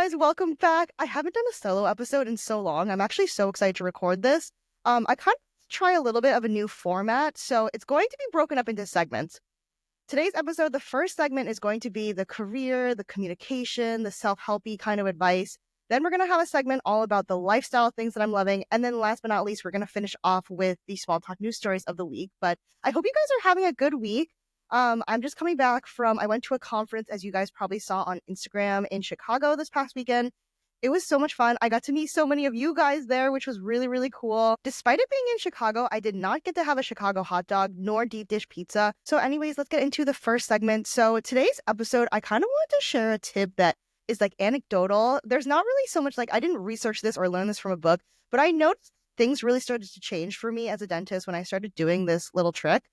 guys, welcome back. I haven't done a solo episode in so long. I'm actually so excited to record this. I kind of try a little bit of a new format, so it's going to be broken up into segments. Today's episode, the first segment is going to be the career, the communication, the self-helpy kind of advice. Then we're going to have a segment all about the lifestyle things that I'm loving. And then last but not least, we're going to finish off with the small talk news stories of the week. But I hope you guys are having a good week. I'm just coming back I went to a conference, as you guys probably saw on Instagram, in Chicago this past weekend. It was so much fun. I got to meet so many of you guys there, which was really, really cool. Despite it being in Chicago, I did not get to have a Chicago hot dog nor deep dish pizza. So anyways, let's get into the first segment. So today's episode, I kind of wanted to share a tip that is like anecdotal. There's not really so much I didn't research this or learn this from a book, but I noticed things really started to change for me as a dentist when I started doing this little trick.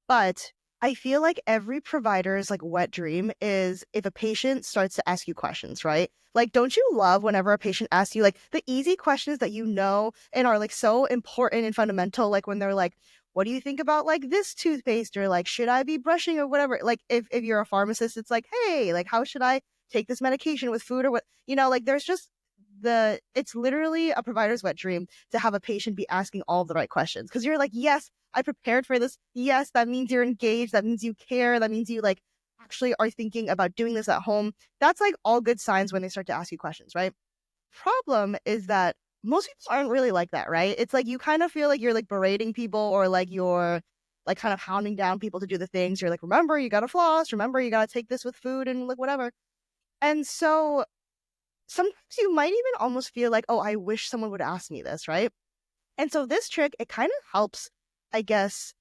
But I feel like every provider's wet dream is if a patient starts to ask you questions, right? Don't you love whenever a patient asks you the easy questions that and are so important and fundamental, when they're what do you think about this toothpaste, or should I be brushing, or whatever? If you're a pharmacist, it's hey, how should I take this medication with food, or what? There's just it's literally a provider's wet dream to have a patient be asking all the right questions, because you're yes, I prepared for this. Yes, that means you're engaged. That means you care. That means you actually are thinking about doing this at home. That's all good signs when they start to ask you questions, right? Problem is that most people aren't really like that, right? It's you kind of feel you're berating people, or you're kind of hounding down people to do the things. You're remember, you gotta floss. Remember, you gotta take this with food and whatever. And so sometimes you might even almost feel oh, I wish someone would ask me this, right? And so this trick, it kind of helps, I guess,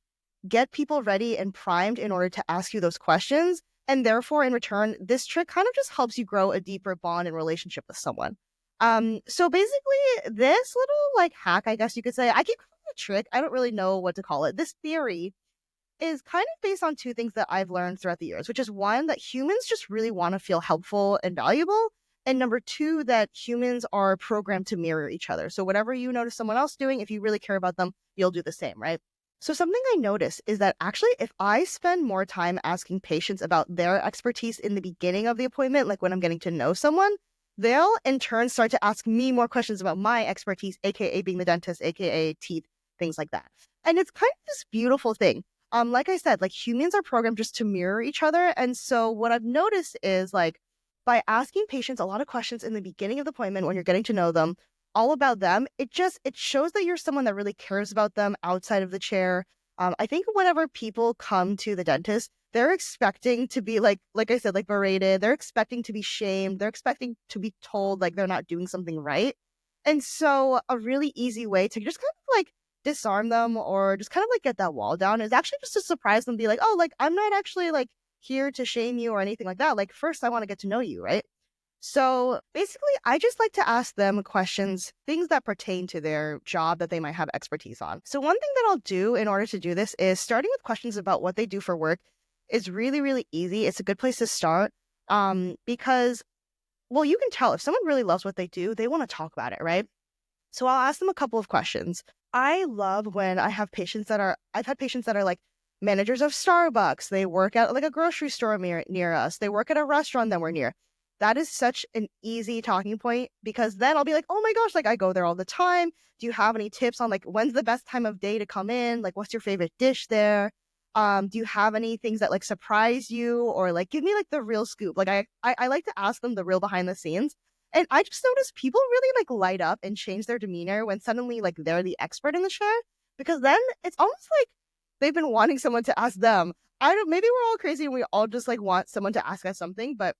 get people ready and primed in order to ask you those questions. And therefore, in return, this trick kind of just helps you grow a deeper bond and relationship with someone. So basically, this little hack, I guess you could say, I keep calling it a trick. I don't really know what to call it. This theory is kind of based on two things that I've learned throughout the years, which is one, that humans just really want to feel helpful and valuable. And number two, that humans are programmed to mirror each other. So whatever you notice someone else doing, if you really care about them, you'll do the same, right? So something I notice is that actually, if I spend more time asking patients about their expertise in the beginning of the appointment, when I'm getting to know someone, they'll in turn start to ask me more questions about my expertise, aka being the dentist, aka teeth, things like that. And it's kind of this beautiful thing. Like I said, humans are programmed just to mirror each other. And so what I've noticed is by asking patients a lot of questions in the beginning of the appointment when you're getting to know them, all about them, it shows that you're someone that really cares about them outside of the chair. I think whenever people come to the dentist, they're expecting to be like I said, berated. They're expecting to be shamed. They're expecting to be told they're not doing something right. And so a really easy way to just kind of disarm them, or just kind of get that wall down, is actually just to surprise them, be oh, I'm not actually here to shame you or anything like that. First, I want to get to know you, right? So basically, I just like to ask them questions, things that pertain to their job that they might have expertise on. So one thing that I'll do in order to do this is starting with questions about what they do for work is really, really easy. It's a good place to start because, well, you can tell if someone really loves what they do, they want to talk about it, right? So I'll ask them a couple of questions. I love when I've had patients that are managers of Starbucks. They work at a grocery store near us. They work at a restaurant that we're near. That is such an easy talking point, because then I'll be oh my gosh, I go there all the time. Do you have any tips on when's the best time of day to come in? What's your favorite dish there? Do you have any things that surprise you, or give me the real scoop? I like to ask them the real behind the scenes. And I just noticed people really light up and change their demeanor when suddenly they're the expert in the chair, because then it's almost they've been wanting someone to ask them. Maybe we're all crazy and we all just want someone to ask us something. But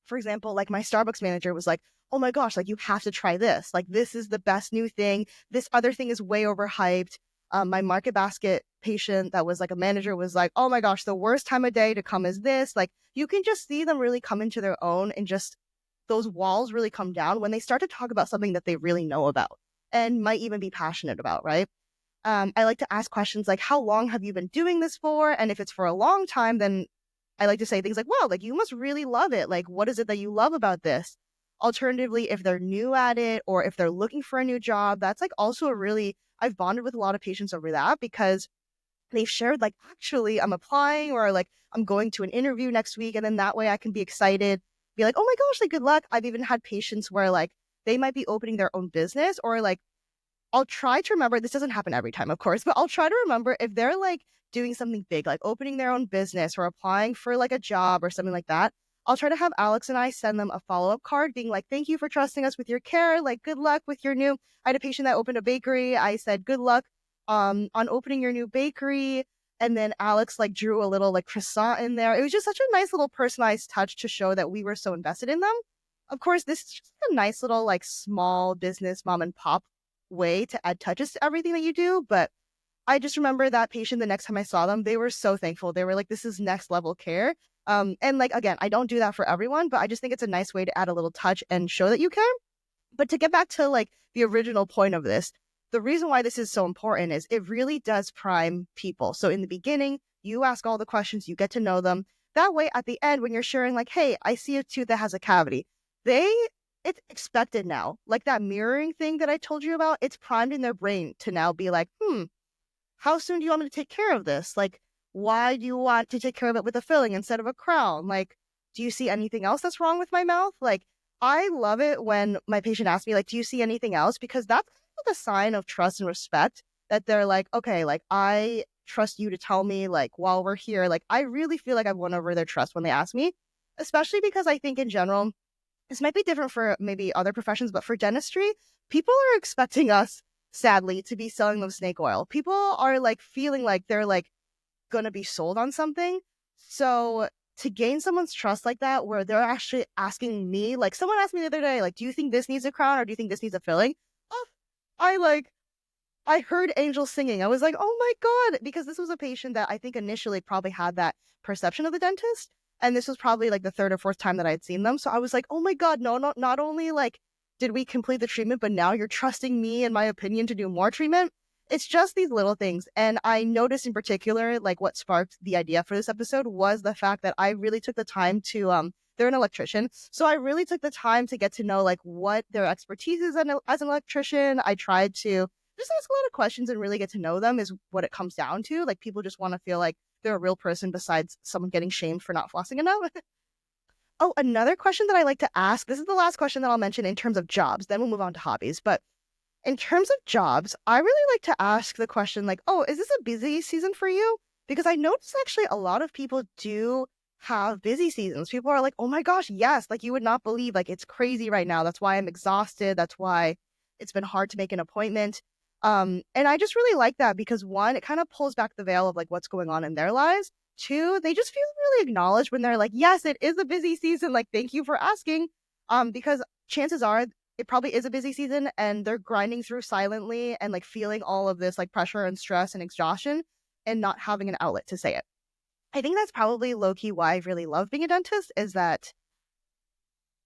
for example, my Starbucks manager was oh my gosh, you have to try this. This is the best new thing. This other thing is way overhyped. My market basket patient that was a manager was oh my gosh, the worst time of day to come is this. You can just see them really come into their own, and just those walls really come down when they start to talk about something that they really know about and might even be passionate about, right? I like to ask questions how long have you been doing this for? And if it's for a long time, then I like to say things wow, you must really love it. What is it that you love about this? Alternatively, if they're new at it, or if they're looking for a new job, that's also I've bonded with a lot of patients over that, because they've shared actually I'm applying, or I'm going to an interview next week. And then that way I can be excited be like, oh my gosh, like good luck. I've even had patients where like they might be opening their own business, or like I'll try to remember, this doesn't happen every time, of course, but I'll try to remember if they're like doing something big, like opening their own business or applying for like a job or something like that. I'll try to have Alex and I send them a follow-up card being like, thank you for trusting us with your care. Like, good luck with your new. I had a patient that opened a bakery. I said, good luck on opening your new bakery. And then Alex like drew a little like croissant in there. It was just such a nice little personalized touch to show that we were so invested in them. Of course, this is just a nice little like small business mom and pop way to add touches to everything that you do. But I just remember that patient the next time I saw them, they were so thankful. They were like, this is next level care. And like, again, I don't do that for everyone, but I just think it's a nice way to add a little touch and show that you care. But to get back to like the original point of this, the reason why this is so important is it really does prime people. So in the beginning, you ask all the questions, you get to know them. That way, at the end, when you're sharing, like, hey, I see a tooth that has a cavity, it's expected now. Like that mirroring thing that I told you about, it's primed in their brain to now be like, how soon do you want me to take care of this? Like, why do you want to take care of it with a filling instead of a crown? Like, do you see anything else that's wrong with my mouth? Like, I love it when my patient asks me, like, do you see anything else? Because that's kind of a sign of trust and respect that they're like, okay, like, I trust you to tell me, like, while we're here. Like, I really feel like I've won over their trust when they ask me, especially because I think in general, this might be different for maybe other professions, but for dentistry, people are expecting us, sadly, to be selling them snake oil. People are like feeling like they're like going to be sold on something. So to gain someone's trust like that, where they're actually asking me, like someone asked me the other day, like, do you think this needs a crown or do you think this needs a filling? Oh, I heard angels singing. I was like, oh my God, because this was a patient that I think initially probably had that perception of the dentist. And this was probably like the third or fourth time that I had seen them. So I was like, oh my God, no, not only like did we complete the treatment, but now you're trusting me, in my opinion, to do more treatment. It's just these little things. And I noticed in particular, like what sparked the idea for this episode was the fact that I really took the time to, they're an electrician. So I really took the time to get to know like what their expertise is as an electrician. I tried to just ask a lot of questions and really get to know them is what it comes down to. Like people just want to feel like they're a real person besides someone getting shamed for not flossing enough. Oh, another question that I like to ask. This is the last question that I'll mention in terms of jobs. Then we'll move on to hobbies. But in terms of jobs, I really like to ask the question like, oh, is this a busy season for you? Because I notice actually a lot of people do have busy seasons. People are like, oh my gosh, yes, like you would not believe, like it's crazy right now. That's why I'm exhausted. That's why it's been hard to make an appointment. And I just really like that because one, it kind of pulls back the veil of like what's going on in their lives. Two, they just feel really acknowledged when they're like, yes, it is a busy season. Like, thank you for asking. Because chances are it probably is a busy season and they're grinding through silently and like feeling all of this like pressure and stress and exhaustion and not having an outlet to say it. I think that's probably low-key why I really love being a dentist is that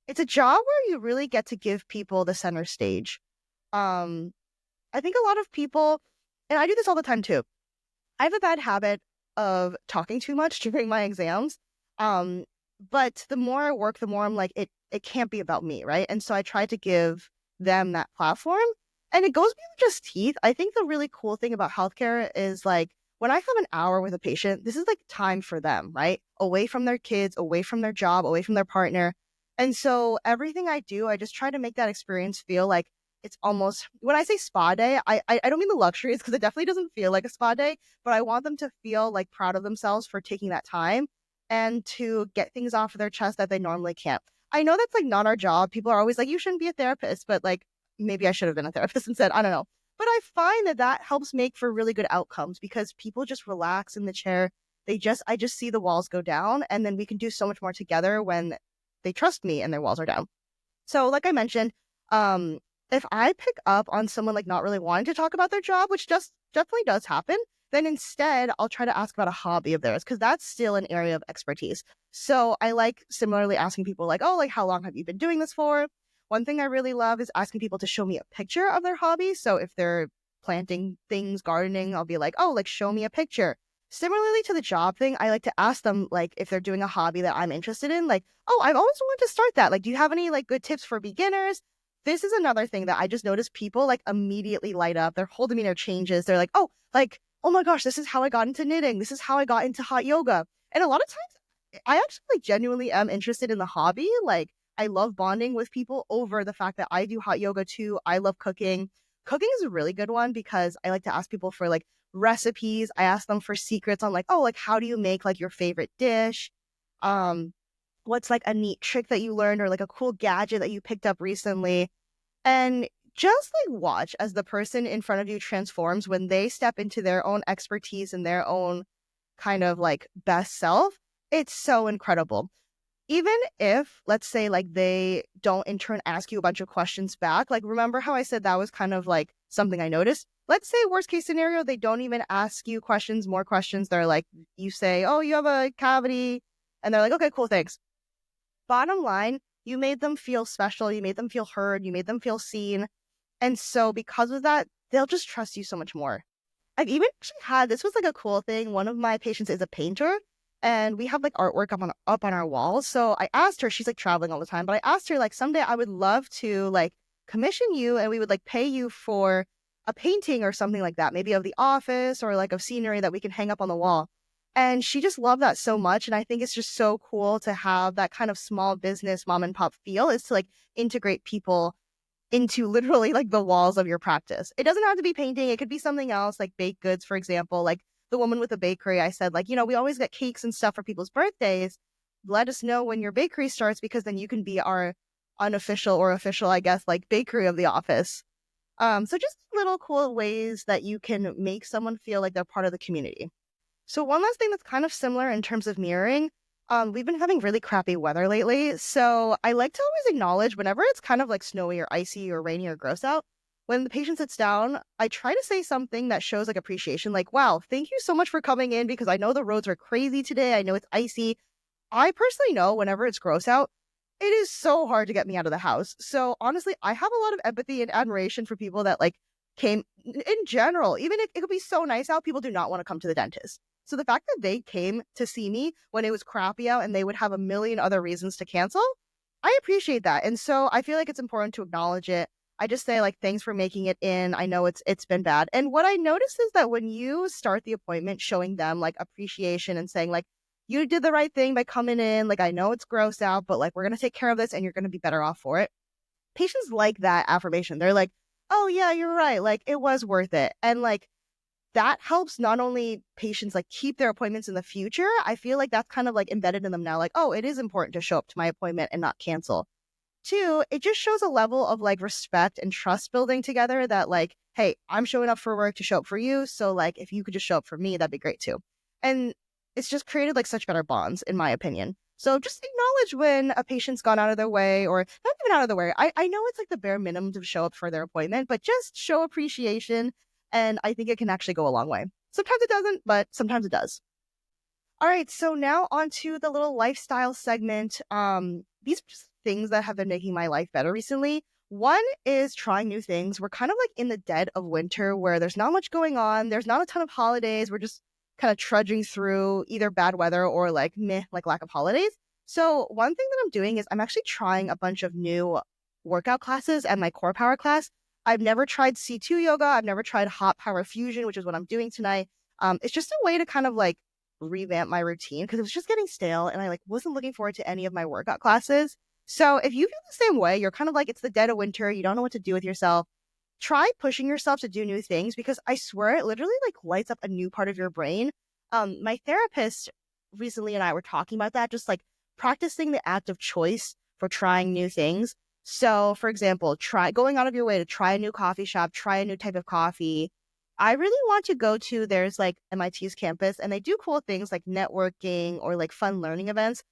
it's a job where you really get to give people the center stage. I think a lot of people, and I do this all the time too, I have a bad habit of talking too much during my exams. But the more I work, the more I'm like, it can't be about me, right? And so I try to give them that platform. And it goes beyond just teeth. I think the really cool thing about healthcare is like when I have an hour with a patient, this is like time for them, right? Away from their kids, away from their job, away from their partner. And so everything I do, I just try to make that experience feel like it's almost, when I say spa day, I don't mean the luxuries because it definitely doesn't feel like a spa day, but I want them to feel like proud of themselves for taking that time and to get things off of their chest that they normally can't. I know that's like not our job. People are always like, you shouldn't be a therapist, but like maybe I should have been a therapist instead. I don't know. But I find that that helps make for really good outcomes because people just relax in the chair. I just see the walls go down and then we can do so much more together when they trust me and their walls are down. So like I mentioned, if I pick up on someone like not really wanting to talk about their job, which just definitely does happen, then instead I'll try to ask about a hobby of theirs because that's still an area of expertise. So I like similarly asking people like, oh, like how long have you been doing this for? One thing I really love is asking people to show me a picture of their hobby. So if they're planting things, gardening, I'll be like, oh, like show me a picture. Similarly to the job thing, I like to ask them like if they're doing a hobby that I'm interested in, like, oh, I've always wanted to start that. Like, do you have any like good tips for beginners? This is another thing that I just noticed people like immediately light up. Their whole demeanor changes. They're like, oh my gosh, this is how I got into knitting. This is how I got into hot yoga. And a lot of times I actually like genuinely am interested in the hobby. Like I love bonding with people over the fact that I do hot yoga too. I love cooking. Cooking is a really good one because I like to ask people for like recipes. I ask them for secrets on like, oh, like how do you make like your favorite dish? Um, what's like a neat trick that you learned or like a cool gadget that you picked up recently? And just like watch as the person in front of you transforms when they step into their own expertise and their own kind of like best self. It's so incredible. Even if, let's say, like they don't in turn ask you a bunch of questions back, like remember how I said that was kind of like something I noticed? Let's say, worst case scenario, they don't even ask you questions, more questions. They're like, you say, oh, you have a cavity. And they're like, okay, cool, thanks. Bottom line, you made them feel special. You made them feel heard. You made them feel seen. And so, because of that, they'll just trust you so much more. I've even actually had this was like a cool thing. One of my patients is a painter, and we have like artwork up on our walls. So I asked her, she's like traveling all the time, but I asked her like someday I would love to like commission you, and we would like pay you for a painting or something like that, maybe of the office or like of scenery that we can hang up on the wall. And she just loved that so much. And I think it's just so cool to have that kind of small business mom and pop feel is to like integrate people into literally like the walls of your practice. It doesn't have to be painting. It could be something else like baked goods, for example. Like the woman with the bakery, I said, like, we always get cakes and stuff for people's birthdays. Let us know when your bakery starts because then you can be our unofficial or official, I guess, like bakery of the office. So just little cool ways that you can make someone feel like they're part of the community. So one last thing that's kind of similar in terms of mirroring, we've been having really crappy weather lately. So I like to always acknowledge whenever it's kind of like snowy or icy or rainy or gross out, when the patient sits down, I try to say something that shows like appreciation, like, wow, thank you so much for coming in because I know the roads are crazy today. I know it's icy. I personally know whenever it's gross out, it is so hard to get me out of the house. So honestly, I have a lot of empathy and admiration for people that like came in general. Even if it could be so nice out, people do not want to come to the dentist. So the fact that they came to see me when it was crappy out and they would have a million other reasons to cancel, I appreciate that. And so I feel like it's important to acknowledge it. I just say like thanks for making it in. I know it's been bad. And what I noticed is that when you start the appointment showing them like appreciation and saying like you did the right thing by coming in, like I know it's gross out, but like we're going to take care of this and you're going to be better off for it. Patients like that affirmation. They're like, "Oh yeah, you're right. Like it was worth it." And like that helps not only patients like keep their appointments in the future. I feel like that's kind of like embedded in them now. Like, oh, it is important to show up to my appointment and not cancel. Two, it just shows a level of like respect and trust building together that like, hey, I'm showing up for work to show up for you. So like if you could just show up for me, that'd be great too. And it's just created like such better bonds, in my opinion. So just acknowledge when a patient's gone out of their way or not even out of the way. I know it's like the bare minimum to show up for their appointment, but just show appreciation. And I think it can actually go a long way. Sometimes it doesn't, but sometimes it does. All right, so now on to the little lifestyle segment. These are just things that have been making my life better recently. One is trying new things. We're kind of like in the dead of winter where there's not much going on. There's not a ton of holidays. We're just kind of trudging through either bad weather or like meh, like lack of holidays. So one thing that I'm doing is I'm actually trying a bunch of new workout classes and my core power class. I've never tried C2 yoga. I've never tried hot power fusion, which is what I'm doing tonight. It's just a way to kind of like revamp my routine because it was just getting stale and I like wasn't looking forward to any of my workout classes. So if you feel the same way, you're kind of like it's the dead of winter, you don't know what to do with yourself. Try pushing yourself to do new things because I swear it literally like lights up a new part of your brain. My therapist recently and I were talking about that, just like practicing the act of choice for trying new things. So, for example, try going out of your way to try a new coffee shop, try a new type of coffee. I really want to go to there's like MIT's campus and they do cool things like networking or like fun learning events.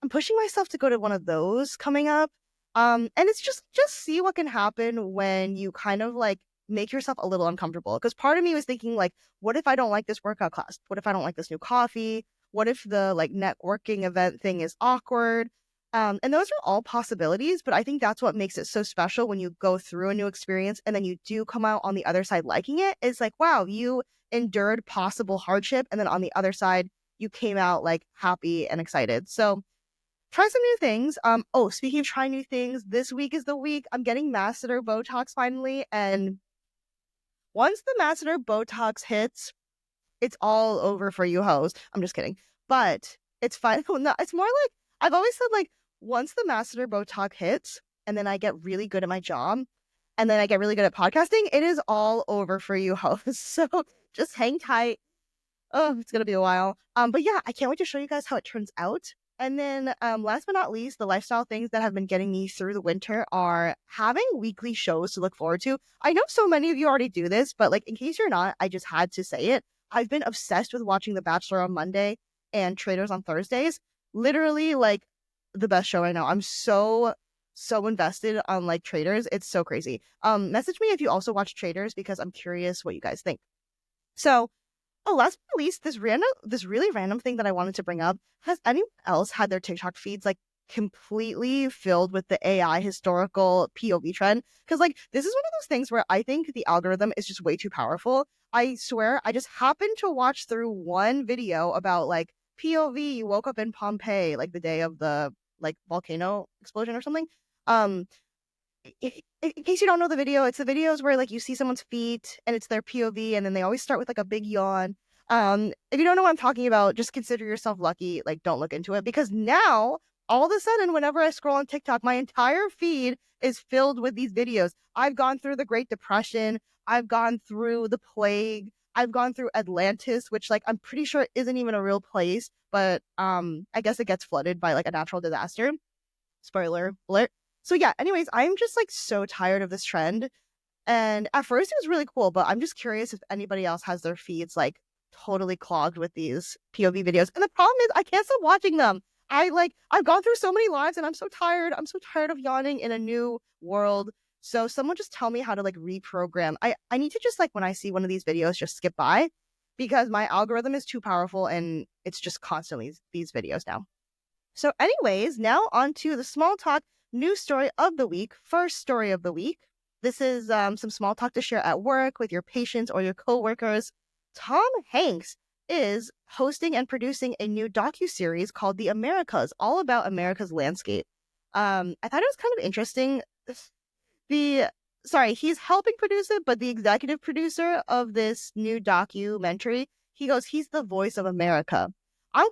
I'm pushing myself to go to one of those coming up. And it's just see what can happen when you kind of like make yourself a little uncomfortable. Because part of me was thinking like, what if I don't like this workout class? What if I don't like this new coffee? What if the like networking event thing is awkward? And those are all possibilities, but I think that's what makes it so special when you go through a new experience and then you do come out on the other side liking it. It's like, wow, you endured possible hardship. And then on the other side, you came out like happy and excited. So try some new things. Oh, speaking of trying new things, this week is the week I'm getting masseter Botox finally. And once the masseter Botox hits, it's all over for you hoes. I'm just kidding. But It's fine. No, it's more like I've always said like once the master Botox hits, and then I get really good at my job, and then I get really good at podcasting, it is all over for you hosts. So just hang tight. Oh, it's gonna be a while. But yeah, I can't wait to show you guys how it turns out. And then last but not least, the lifestyle things that have been getting me through the winter are having weekly shows to look forward to. I know so many of you already do this, but like in case you're not, I just had to say it. I've been obsessed with watching The Bachelor on Monday and Traitors on Thursdays. Literally like the best show right now. I'm so invested on like Traitors. It's so crazy. Message me if you also watch Traitors because I'm curious what you guys think. So last but not least, this really random thing that I wanted to bring up. Has anyone else had their TikTok feeds like completely filled with the AI historical POV trend? Because like this is one of those things where I think the algorithm is just way too powerful. I swear, I just happened to watch through one video about like POV, you woke up in Pompeii, like the day of the like volcano explosion or something. Um, in case you don't know the video, it's the videos where like you see someone's feet and it's their POV, and then they always start with like a big yawn. If you don't know what I'm talking about, just consider yourself lucky. Like, don't look into it because now all of a sudden, whenever I scroll on TikTok, my entire feed is filled with these videos. I've gone through the Great Depression. I've gone through the plague. I've gone through Atlantis, which like I'm pretty sure isn't even a real place, but I guess it gets flooded by like a natural disaster. Spoiler alert. So yeah, anyways, I'm just like so tired of this trend. And at first it was really cool, but I'm just curious if anybody else has their feeds like totally clogged with these POV videos. And the problem is I can't stop watching them. I've gone through so many lives and I'm so tired. I'm so tired of yawning in a new world. So someone just tell me how to like reprogram. I need to just like when I see one of these videos just skip by because my algorithm is too powerful and it's just constantly these videos now. So anyways, now on to the small talk news story of the week. First story of the week. This is some small talk to share at work with your patients or your coworkers. Tom Hanks is hosting and producing a new docuseries called The Americas, all about America's landscape. I thought it was kind of interesting. He's helping produce it, but the executive producer of this new documentary, he's the voice of America. I'm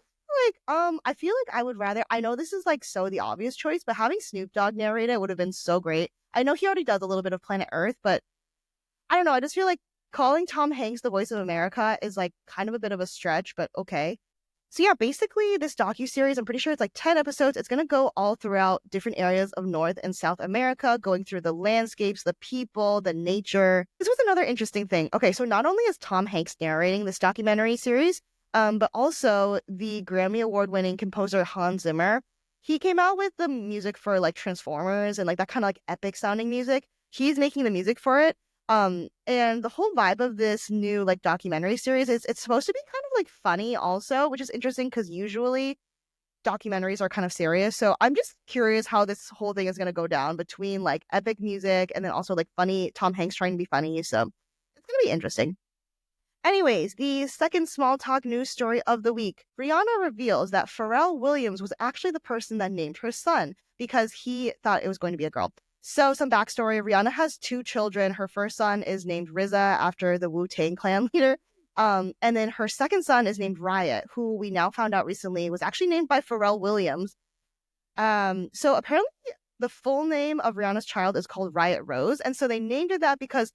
I feel like I would rather, I know this is like so the obvious choice, but having Snoop Dogg narrate it would have been so great. I know he already does a little bit of Planet Earth, but I don't know. I just feel like calling Tom Hanks the voice of America is like kind of a bit of a stretch, but okay. So yeah, basically this docuseries, I'm pretty sure it's like 10 episodes. It's going to go all throughout different areas of North and South America, going through the landscapes, the people, the nature. This was another interesting thing. Okay, so not only is Tom Hanks narrating this documentary series, but also the Grammy Award-winning composer Hans Zimmer. He came out with the music for like Transformers and like that kind of like epic sounding music. He's making the music for it. And the whole vibe of this new like documentary series is it's supposed to be kind of like funny also, which is interesting because usually documentaries are kind of serious. So I'm just curious how this whole thing is going to go down between like epic music and then also like funny Tom Hanks trying to be funny. So it's going to be interesting. Anyways, the second small talk news story of the week. Rihanna reveals that Pharrell Williams was actually the person that named her son because he thought it was going to be a girl. So some backstory, Rihanna has two children. Her first son is named RZA after the Wu-Tang Clan leader. And then her second son is named Riot, who we now found out recently was actually named by Pharrell Williams. So apparently the full name of Rihanna's child is called Riot Rose. And so they named her that because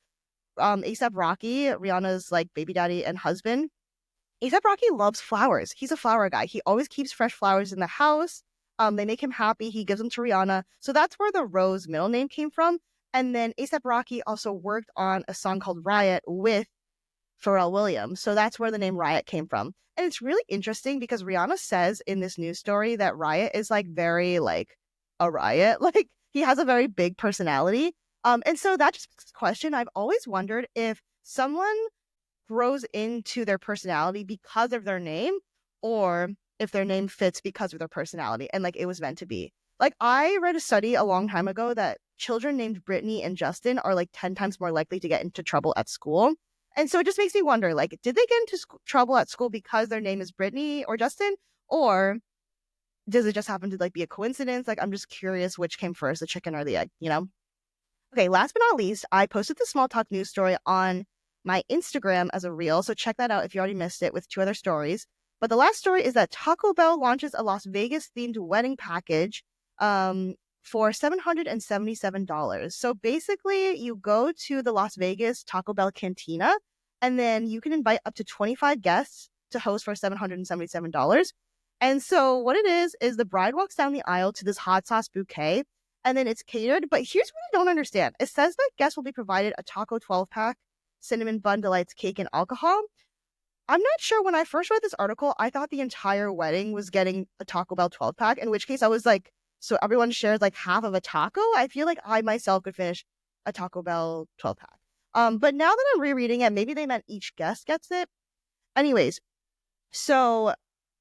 A$AP Rocky, Rihanna's like baby daddy and husband, A$AP Rocky loves flowers. He's a flower guy. He always keeps fresh flowers in the house. They make him happy. He gives them to Rihanna. So that's where the Rose middle name came from. And then A$AP Rocky also worked on a song called Riot with Pharrell Williams. So that's where the name Riot came from. And it's really interesting because Rihanna says in this news story that Riot is like very like a riot. Like he has a very big personality. And so that just makes a question. I've always wondered if someone grows into their personality because of their name or if their name fits because of their personality and like it was meant to be. Like I read a study a long time ago that children named Brittany and Justin are like 10 times more likely to get into trouble at school. And so it just makes me wonder, like, did they get into trouble at school because their name is Brittany or Justin? Or does it just happen to like be a coincidence? Like, I'm just curious which came first, the chicken or the egg, you know? Okay, last but not least, I posted the small talk news story on my Instagram as a reel. So check that out if you already missed it with two other stories. But the last story is that Taco Bell launches a Las Vegas themed wedding package for $777. So basically, you go to the Las Vegas Taco Bell Cantina, and then you can invite up to 25 guests to host for $777. And so what it is the bride walks down the aisle to this hot sauce bouquet, and then it's catered. But here's what I don't understand. It says that guests will be provided a taco 12-pack, cinnamon bun delights cake, and alcohol. I'm not sure. When I first read this article, I thought the entire wedding was getting a Taco Bell 12-pack, in which case I was like, so everyone shares like half of a taco? I feel like I myself could finish a Taco Bell 12-pack. But now that I'm rereading it, maybe they meant each guest gets it. Anyways, so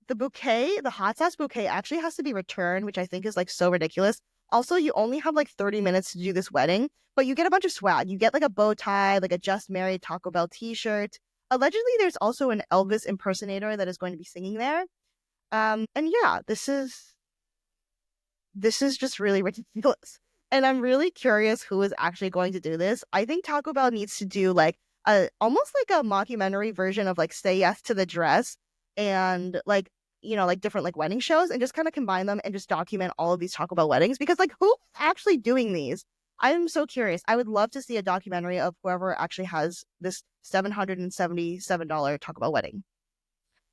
the bouquet, the hot sauce bouquet actually has to be returned, which I think is like so ridiculous. Also, you only have like 30 minutes to do this wedding, but you get a bunch of swag. You get like a bow tie, like a Just Married Taco Bell t-shirt. Allegedly, there's also an Elvis impersonator that is going to be singing there. And yeah, this is just really ridiculous. And I'm really curious who is actually going to do this. I think Taco Bell needs to do like a almost like a mockumentary version of like Say Yes to the Dress and like like different like wedding shows, and just kind of combine them and just document all of these Taco Bell weddings, because like who's actually doing these? I'm so curious. I would love to see a documentary of whoever actually has this $777 Taco Bell wedding.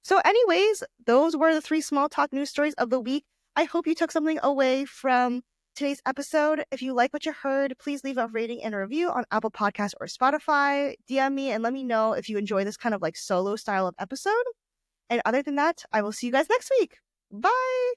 So, anyways, those were the three small talk news stories of the week. I hope you took something away from today's episode. If you like what you heard, please leave a rating and a review on Apple Podcasts or Spotify. DM me and let me know if you enjoy this kind of like solo style of episode. And other than that, I will see you guys next week. Bye.